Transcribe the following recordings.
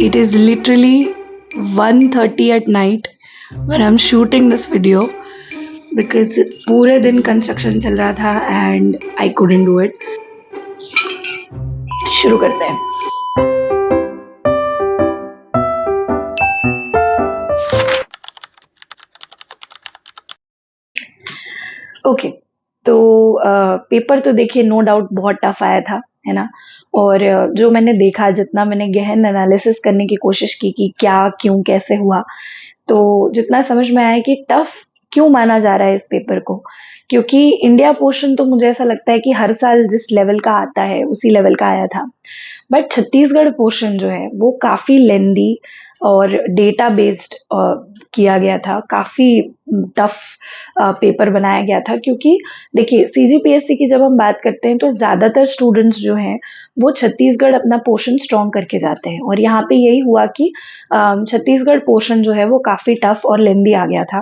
It is literally 1:30 at night when I'm shooting this video because पूरे दिन construction चल रहा था and I couldn't do it. शुरू करते हैं. ओके तो पेपर तो देखिए नो डाउट बहुत टफ आया था, है ना. और जो मैंने देखा, जितना मैंने गहन एनालिसिस करने की कोशिश की कि क्या क्यों कैसे हुआ, तो जितना समझ में आया कि टफ क्यों माना जा रहा है इस पेपर को, क्योंकि इंडिया पोर्शन तो मुझे ऐसा लगता है कि हर साल जिस लेवल का आता है उसी लेवल का आया था. बट छत्तीसगढ़ पोर्शन जो है वो काफ़ी लेंदी और डेटा बेस्ड किया गया था. काफ़ी टफ पेपर बनाया गया था, क्योंकि देखिए सीजीपीएससी की जब हम बात करते हैं तो ज़्यादातर स्टूडेंट्स जो हैं वो छत्तीसगढ़ अपना पोर्शन स्ट्रॉन्ग करके जाते हैं. और यहाँ पे यही हुआ कि छत्तीसगढ़ पोर्शन जो है वो काफ़ी टफ और लेंदी आ गया था.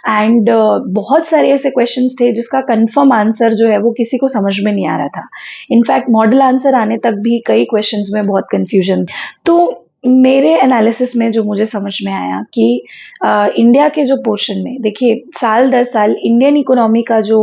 एंड बहुत सारे ऐसे क्वेश्चंस थे जिसका कंफर्म आंसर जो है वो किसी को समझ में नहीं आ रहा था. इनफैक्ट मॉडल आंसर आने तक भी कई क्वेश्चंस में बहुत कंफ्यूजन. तो मेरे एनालिसिस में जो मुझे समझ में आया कि इंडिया के जो पोर्शन में देखिए साल दर साल इंडियन इकोनॉमी का जो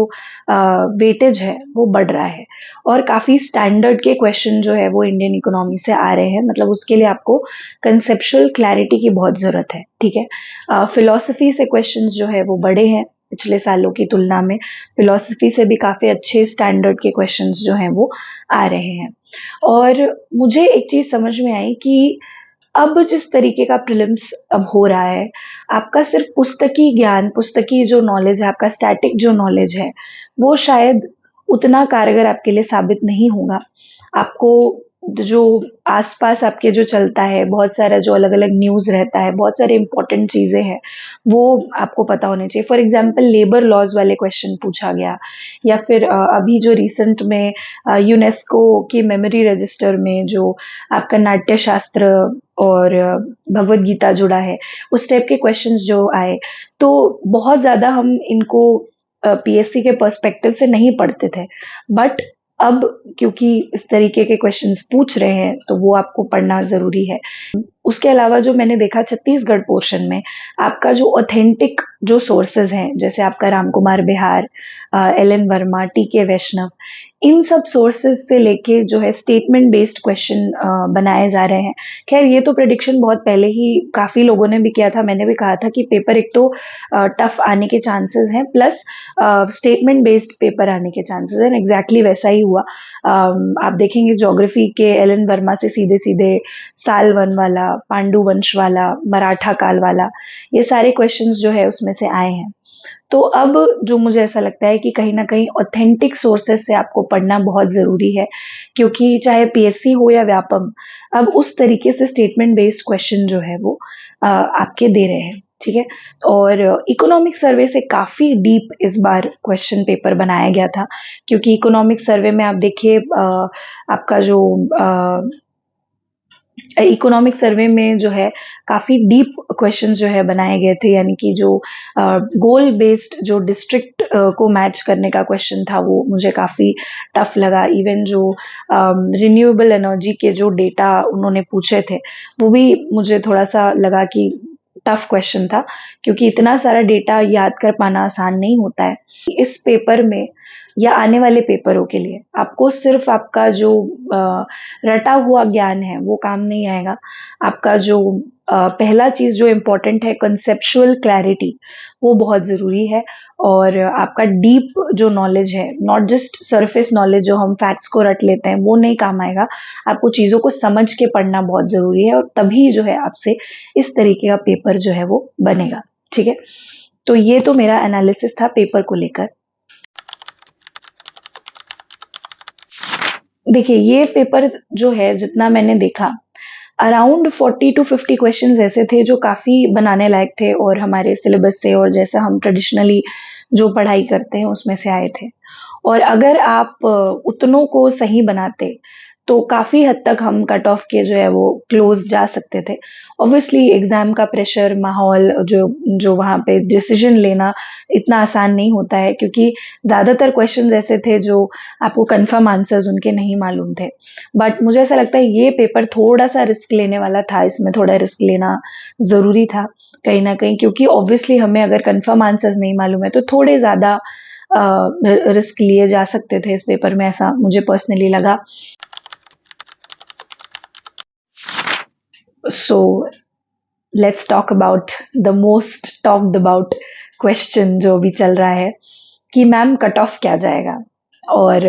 वेटेज है वो बढ़ रहा है और काफ़ी स्टैंडर्ड के क्वेश्चन जो है वो इंडियन इकोनॉमी से आ रहे हैं. मतलब उसके लिए आपको कंसेप्चुअल क्लैरिटी की बहुत ज़रूरत है. ठीक है, फिलॉसफी से क्वेश्चंस जो है वो बड़े हैं पिछले सालों की तुलना में. फिलॉसफी से भी काफ़ी अच्छे स्टैंडर्ड के क्वेश्चंस जो हैं वो आ रहे हैं. और मुझे एक चीज़ समझ में आई कि अब जिस तरीके का प्रीलिम्स अब हो रहा है, आपका सिर्फ पुस्तकी ज्ञान, पुस्तकी जो नॉलेज है, आपका स्टैटिक जो नॉलेज है, वो शायद उतना कारगर आपके लिए साबित नहीं होगा. आपको जो आसपास आपके जो चलता है, बहुत सारा जो अलग-अलग न्यूज़ रहता है, बहुत सारे इम्पोर्टेंट चीज़ें हैं, वो आपको पता होने चाहिए. फॉर एग्जांपल लेबर लॉज़ वाले क्वेश्चन पूछा गया, या फिर अभी जो रिसेंट में यूनेस्को की मेमोरी रजिस्टर में जो आपका नाट्य शास्त्र और भगवद गीता जुड़ा है, उस टाइप के क्वेश्चंस जो आए, तो बहुत ज़्यादा हम इनको पीएससी के पर्सपेक्टिव से नहीं पढ़ते थे. बट अब क्योंकि इस तरीके के क्वेश्चंस पूछ रहे हैं तो वो आपको पढ़ना ज़रूरी है. उसके अलावा जो मैंने देखा छत्तीसगढ़ पोर्शन में आपका जो ऑथेंटिक जो सोर्सेज हैं, जैसे आपका रामकुमार बिहार, एल.एन. वर्मा, टी.के. वैष्णव, इन सब सोर्सेज से लेके जो है स्टेटमेंट बेस्ड क्वेश्चन बनाए जा रहे हैं. खैर ये तो प्रेडिक्शन बहुत पहले ही काफ़ी लोगों ने भी किया था. मैंने भी कहा था कि पेपर एक तो टफ आने के चांसेस हैं, प्लस स्टेटमेंट बेस्ड पेपर आने के चांसेस हैं. एग्जैक्टली वैसा ही हुआ. आप देखेंगे ज्योग्राफी के एल.एन. वर्मा से सीधे सीधे साल वन वाला, पांडु वंश वाला, मराठा काल वाला, ये सारे क्वेश्चंस जो है उसमें से आए हैं. तो अब जो मुझे ऐसा लगता है कि कहीं ना कहीं ऑथेंटिक सोर्सेज से आपको पढ़ना बहुत ज़रूरी है, क्योंकि चाहे पीएससी हो या व्यापम, अब उस तरीके से स्टेटमेंट बेस्ड क्वेश्चन जो है वो आपके दे रहे हैं. ठीक है, और इकोनॉमिक सर्वे से काफ़ी डीप इस बार क्वेश्चन पेपर बनाया गया था, क्योंकि इकोनॉमिक सर्वे में आप देखिए आपका जो इकोनॉमिक सर्वे में जो है काफ़ी डीप क्वेश्चन जो है बनाए गए थे. यानी कि जो गोल बेस्ड जो डिस्ट्रिक्ट को मैच करने का क्वेश्चन था वो मुझे काफ़ी टफ लगा. इवन जो रिन्यूएबल एनर्जी के जो डेटा उन्होंने पूछे थे वो भी मुझे थोड़ा सा लगा कि टफ क्वेश्चन था, क्योंकि इतना सारा डेटा याद कर पाना आसान नहीं होता है. इस पेपर में या आने वाले पेपरों के लिए आपको सिर्फ आपका जो रटा हुआ ज्ञान है वो काम नहीं आएगा. आपका जो पहला चीज़ जो इम्पोर्टेंट है, कंसेप्चुअल क्लैरिटी, वो बहुत ज़रूरी है. और आपका डीप जो नॉलेज है, नॉट जस्ट सरफेस नॉलेज जो हम फैक्ट्स को रट लेते हैं, वो नहीं काम आएगा. आपको चीज़ों को समझ के पढ़ना बहुत ज़रूरी है, और तभी जो है आपसे इस तरीके का पेपर जो है वो बनेगा. ठीक है, तो ये तो मेरा एनालिसिस था पेपर को लेकर. देखिए ये पेपर जो है, जितना मैंने देखा, अराउंड 40 to 50 क्वेश्चंस ऐसे थे जो काफ़ी बनाने लायक थे और हमारे सिलेबस से और जैसा हम ट्रेडिशनली जो पढ़ाई करते हैं उसमें से आए थे. और अगर आप उतनों को सही बनाते तो काफ़ी हद तक हम कट ऑफ के जो है वो क्लोज जा सकते थे। ऑब्वियसली एग्ज़ाम का प्रेशर, माहौल जो जो वहाँ पे डिसीजन लेना इतना आसान नहीं होता है, क्योंकि ज़्यादातर क्वेश्चंस ऐसे थे जो आपको कंफर्म आंसर्स उनके नहीं मालूम थे। बट मुझे ऐसा लगता है ये पेपर थोड़ा-सा रिस्क लेने वाला था, इसमें थोड़ा रिस्क लेना ज़रूरी था कहीं न कहीं, क्योंकि ऑब्वियसली हमें अगर कंफर्म आंसर्स नहीं मालूम है तो थोड़े ज़्यादा रिस्क लिए जा सकते थे इस पेपर में, ऐसा मुझे पर्सनली लगा। So let's talk about the most talked about question जो अभी चल रहा है कि मैम कट ऑफ क्या जाएगा। और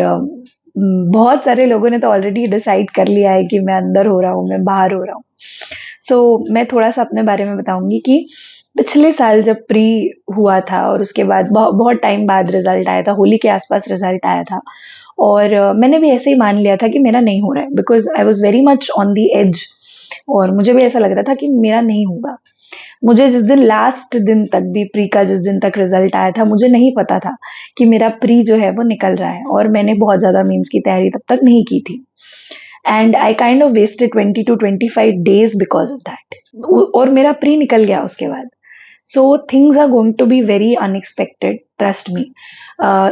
बहुत सारे लोगों ने तो ऑलरेडी डिसाइड कर लिया है कि मैं अंदर हो रहा हूँ, मैं बाहर हो रहा हूँ। सो मैं थोड़ा सा अपने बारे में बताऊंगी कि पिछले साल जब प्री हुआ था और उसके बाद बहुत टाइम बाद रिजल्ट आया था, होली के आसपास रिजल्ट आया था, और मैंने भी ऐसे ही मान लिया था कि मेरा नहीं हो रहा है, because I was very much on the edge, और मुझे भी ऐसा लग रहा था कि मेरा नहीं होगा। मुझे जिस दिन लास्ट दिन तक भी प्री का जिस दिन तक रिजल्ट आया था, मुझे नहीं पता था कि मेरा प्री जो है वो निकल रहा है, और मैंने बहुत ज़्यादा मेंस की तैयारी तब तक नहीं की थी। And I kind of wasted 20 to 25 days because of that, और मेरा प्री निकल गया उसके बाद। So things are going to be very unexpected, trust me.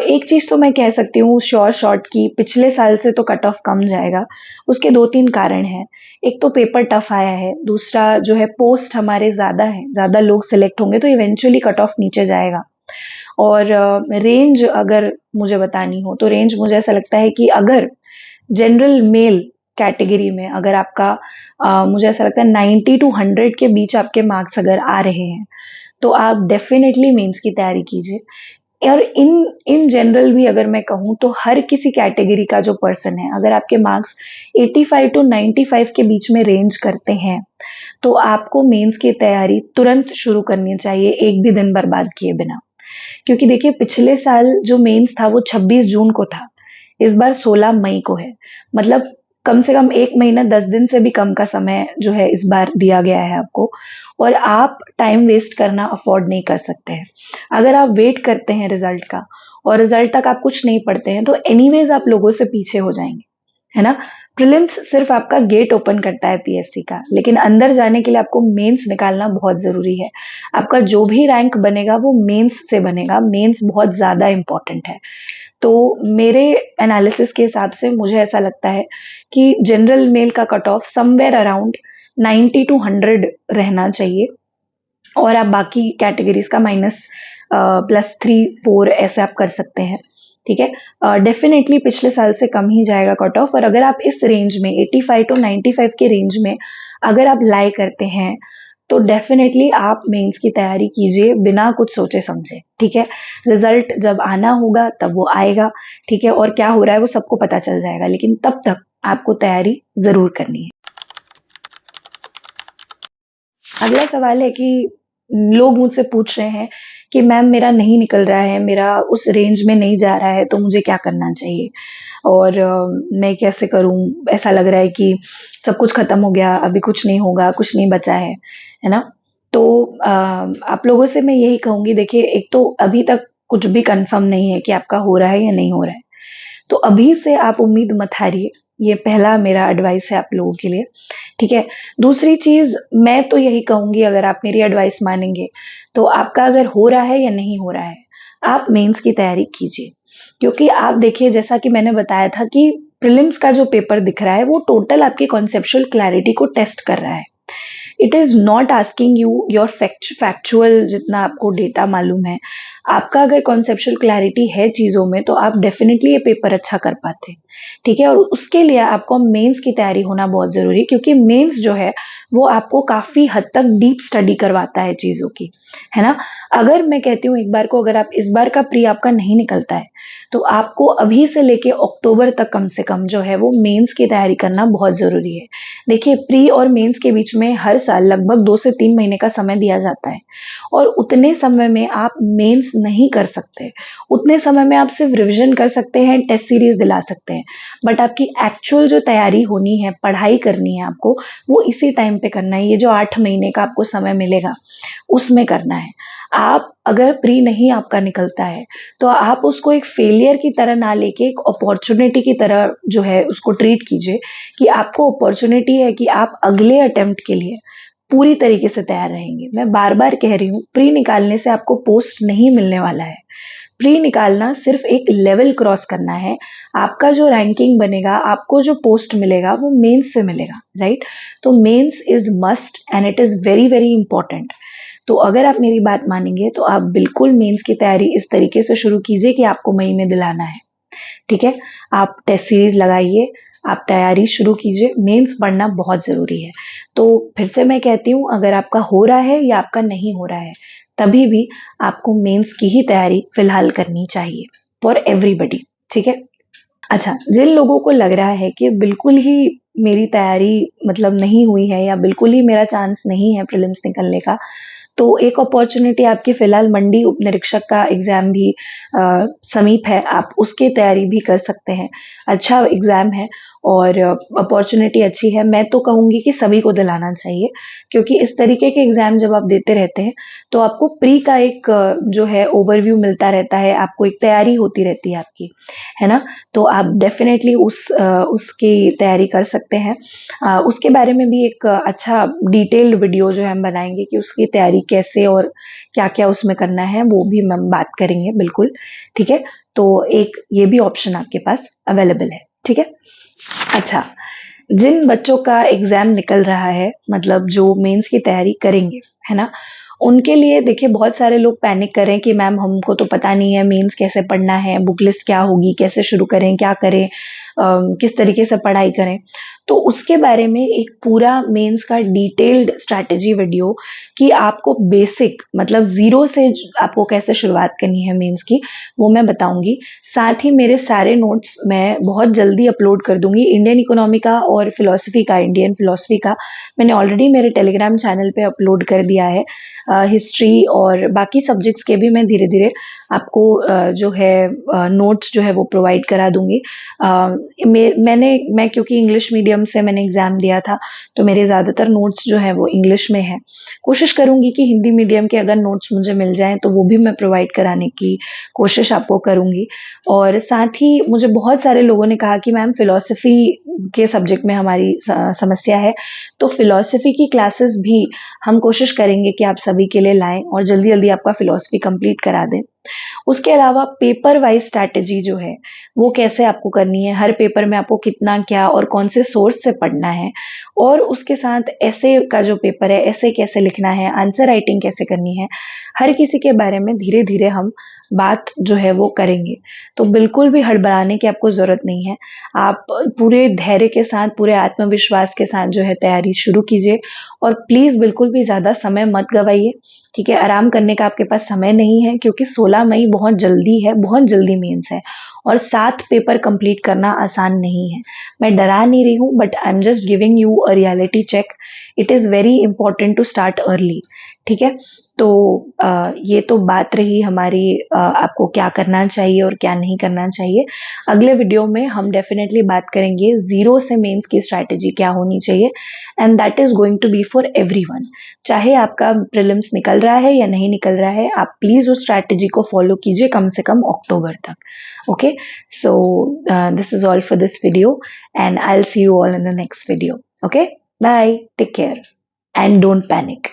एक चीज तो मैं कह सकती हूँ श्योर शॉर्ट की, पिछले साल से तो कट ऑफ कम जाएगा। उसके 2-3 कारण हैं। एक तो पेपर टफ आया है, दूसरा जो है पोस्ट हमारे ज्यादा है, ज्यादा लोग सिलेक्ट होंगे तो इवेंचुअली कट ऑफ नीचे जाएगा। और रेंज अगर मुझे बतानी हो तो रेंज मुझे ऐसा लगता है कि अगर जनरल मेल कैटेगरी में अगर आपका मुझे ऐसा लगता है 90 to 100 के बीच आपके मार्क्स अगर आ रहे हैं तो आप डेफिनेटली मेंस की तैयारी कीजिए। और इन इन जनरल भी अगर मैं कहूँ तो हर किसी कैटेगरी का जो पर्सन है, अगर आपके मार्क्स 85 to 95 के बीच में रेंज करते हैं तो आपको मेंस की तैयारी तुरंत शुरू करनी चाहिए, एक भी दिन बर्बाद किए बिना। क्योंकि देखिए पिछले साल जो मेंस था वो 26 जून को था, इस बार 16 मई को है। मतलब कम से कम 1 महीना 10 दिन से भी कम का समय जो है इस बार दिया गया है आपको, और आप टाइम वेस्ट करना अफोर्ड नहीं कर सकते हैं। अगर आप वेट करते हैं रिजल्ट का और रिजल्ट तक आप कुछ नहीं पढ़ते हैं तो एनीवेज आप लोगों से पीछे हो जाएंगे, है ना। प्रीलिम्स सिर्फ आपका गेट ओपन करता है पीएससी का, लेकिन अंदर जाने के लिए आपको मेंस निकालना बहुत जरूरी है। आपका जो भी रैंक बनेगा वो मेंस से बनेगा, मेंस बहुत ज्यादा इंपॉर्टेंट है। तो मेरे एनालिसिस के हिसाब से मुझे ऐसा लगता है कि जनरल मेल का cut off somewhere around 90 to 100 रहना चाहिए, और आप बाकी कैटेगरीज का -+3-4 ऐसे आप कर सकते हैं, ठीक है। डेफिनेटली पिछले साल से कम ही जाएगा कट ऑफ, और अगर आप इस रेंज में 85 to 95 के रेंज में अगर आप लाई करते हैं तो डेफिनेटली आप मेंस की तैयारी कीजिए बिना कुछ सोचे समझे, ठीक है। रिजल्ट जब आना होगा तब वो आएगा, ठीक है, और क्या हो रहा है वो सबको पता चल जाएगा, लेकिन तब तक आपको तैयारी जरूर करनी है। अगला सवाल है कि लोग मुझसे पूछ रहे हैं कि मैम मेरा नहीं निकल रहा है, मेरा उस रेंज में नहीं जा रहा है, तो मुझे क्या करना चाहिए, और मैं कैसे करूं, ऐसा लग रहा है कि सब कुछ खत्म हो गया, अभी कुछ नहीं होगा, कुछ नहीं बचा है ना। तो आप लोगों से मैं यही कहूंगी, देखिए एक तो अभी तक कुछ भी कंफर्म नहीं है कि आपका हो रहा है या नहीं हो रहा है, तो अभी से आप उम्मीद मत हारिए, ये पहला मेरा एडवाइस है आप लोगों के लिए, ठीक है। दूसरी चीज मैं तो यही कहूंगी, अगर आप मेरी एडवाइस मानेंगे तो आपका अगर हो रहा है या नहीं हो रहा है, आप मेंस की तैयारी कीजिए। क्योंकि आप देखिए जैसा कि मैंने बताया था कि प्रीलिम्स का जो पेपर दिख रहा है वो टोटल आपकी कॉन्सेप्चुअल क्लैरिटी को टेस्ट कर रहा है। It is not asking you your factual जितना आपको डेटा मालूम है। आपका अगर कॉन्सेप्चुअल क्लैरिटी है चीजों में तो आप डेफिनेटली ये पेपर अच्छा कर पाते हैं, ठीक है। और उसके लिए आपको मेंस की तैयारी होना बहुत जरूरी है, क्योंकि मेंस जो है वो आपको काफी हद तक डीप स्टडी करवाता है चीजों की, है ना। अगर मैं कहती हूँ एक बार को अगर आप इस बार का प्री आपका नहीं निकलता है तो आपको अभी से लेके अक्टूबर तक कम से कम जो है वो मेंस की तैयारी करना बहुत जरूरी है। देखिए प्री और मेंस के बीच में हर साल लगभग 2 से 3 महीने का समय दिया जाता है, और उतने समय में आप मेंस नहीं कर सकते। उतने समय में आप सिर्फ रिवीजन कर सकते हैं, टेस्ट सीरीज दिला सकते हैं, बट आपकी एक्चुअल जो तैयारी होनी है, पढ़ाई करनी है आपको, वो इसी टाइम पे करना है। ये जो 8 महीने का आपको समय मिलेगा उसमें करना है। आप अगर प्री नहीं आपका निकलता है तो आप उसको एक फेलियर की तरह ना लेके एक अपॉर्चुनिटी की तरह जो है उसको ट्रीट कीजिए कि आपको अपॉर्चुनिटी है कि आप अगले अटेम्प्ट के लिए पूरी तरीके से तैयार रहेंगे। मैं बार बार कह रही हूँ, प्री निकालने से आपको पोस्ट नहीं मिलने वाला है। प्री निकालना सिर्फ एक लेवल क्रॉस करना है। आपका जो रैंकिंग बनेगा, आपको जो पोस्ट मिलेगा वो मेंस से मिलेगा, राइट? तो mains is must and it is very very important. तो अगर आप मेरी बात मानेंगे तो आप बिल्कुल मेंस की तैयारी इस तरीके से शुरू कीजिए कि आपको मई में दिलाना है। ठीक है, आप टेस्ट सीरीज लगाइए, आप तैयारी शुरू कीजिए। मेंस पढ़ना बहुत जरूरी है। तो फिर से मैं कहती हूँ, अगर आपका हो रहा है या आपका नहीं हो रहा है, तभी भी आपको मेंस की ही तैयारी फिलहाल करनी चाहिए फॉर एवरीबडी। ठीक है। अच्छा, जिन लोगों को लग रहा है कि बिल्कुल ही मेरी तैयारी मतलब नहीं हुई है या बिल्कुल ही मेरा चांस नहीं है प्रीलिम्स निकलने का, तो एक अपॉर्चुनिटी आपकी फिलहाल मंडी उप निरीक्षक का एग्जाम भी समीप है, आप उसकी तैयारी भी कर सकते हैं। अच्छा एग्जाम है और अपॉर्चुनिटी अच्छी है। मैं तो कहूंगी कि सभी को दिलाना चाहिए, क्योंकि इस तरीके के एग्जाम जब आप देते रहते हैं तो आपको प्री का एक जो है ओवरव्यू मिलता रहता है, आपको एक तैयारी होती रहती है आपकी, है ना? तो आप डेफिनेटली उसकी तैयारी कर सकते हैं। उसके बारे में भी एक अच्छा डिटेल्ड वीडियो जो है हम बनाएंगे कि उसकी तैयारी कैसे और क्या क्या उसमें करना है, वो भी हम बात करेंगे बिल्कुल। ठीक है, तो एक ये भी ऑप्शन आपके पास अवेलेबल है। ठीक है। अच्छा, जिन बच्चों का एग्जाम निकल रहा है, मतलब जो मेंस की तैयारी करेंगे, है ना, उनके लिए देखिए बहुत सारे लोग पैनिक कर रहे हैं कि मैम हमको तो पता नहीं है मेंस कैसे पढ़ना है, बुक लिस्ट क्या होगी, कैसे शुरू करें, क्या करें, किस तरीके से पढ़ाई करें। तो उसके बारे में एक पूरा मेंस का डिटेल्ड स्ट्रैटेजी वीडियो कि आपको बेसिक मतलब जीरो से आपको कैसे शुरुआत करनी है मेंस की, वो मैं बताऊंगी। साथ ही मेरे सारे नोट्स मैं बहुत जल्दी अपलोड कर दूंगी। इंडियन इकोनॉमी का और फिलोसफी का, इंडियन फिलोसफी का मैंने ऑलरेडी मेरे टेलीग्राम चैनल पे अपलोड कर दिया है। हिस्ट्री और बाकी सब्जेक्ट्स के भी मैं धीरे धीरे आपको जो है नोट्स जो है वो प्रोवाइड करा दूंगी। मैं क्योंकि इंग्लिश मीडियम से मैंने एग्जाम दिया था, तो मेरे ज़्यादातर नोट्स जो है वो इंग्लिश में है। कोशिश करूंगी कि हिंदी मीडियम के अगर नोट्स मुझे मिल जाएं तो वो भी मैं प्रोवाइड कराने की कोशिश आपको करूंगी। और साथ ही मुझे बहुत सारे लोगों ने कहा कि मैम फिलॉसफी के सब्जेक्ट में हमारी समस्या है, तो फिलॉसफी की क्लासेस भी हम कोशिश करेंगे कि आप सभी के लिए लाएं और जल्दी जल्दी आपका फिलॉसफी कंप्लीट करा दें। उसके अलावा पेपर वाइज स्ट्रैटेजी जो है वो कैसे आपको करनी है, हर पेपर में आपको कितना क्या और कौन से सोर्स से पढ़ना है, और उसके साथ ऐसे का जो पेपर है ऐसे कैसे लिखना है, आंसर राइटिंग कैसे करनी है, हर किसी के बारे में धीरे धीरे हम बात जो है वो करेंगे। तो बिल्कुल भी हड़बड़ाने की आपको जरूरत नहीं है। आप पूरे धैर्य के साथ, पूरे आत्मविश्वास के साथ जो है तैयारी शुरू कीजिए, और प्लीज बिल्कुल भी ज्यादा समय मत गवाइए। ठीक है, आराम करने का आपके पास समय नहीं है, क्योंकि 16 मई बहुत जल्दी है, बहुत जल्दी मेंस है, और 7 पेपर कंप्लीट करना आसान नहीं है। मैं डरा नहीं रही हूँ, but I am just giving you a reality check. It is very important to start early. ठीक है, तो ये तो बात रही हमारी आपको क्या करना चाहिए और क्या नहीं करना चाहिए। अगले वीडियो में हम डेफिनेटली बात करेंगे जीरो से मेंस की स्ट्रैटेजी क्या होनी चाहिए, and that is going to be for everyone. चाहे आपका प्रीलिम्स निकल रहा है या नहीं निकल रहा है, आप प्लीज उस स्ट्रैटेजी को फॉलो कीजिए कम से कम अक्टूबर तक। Okay, so this is all for this video, and I will see you all in the next video. Okay, bye, take care and don't panic.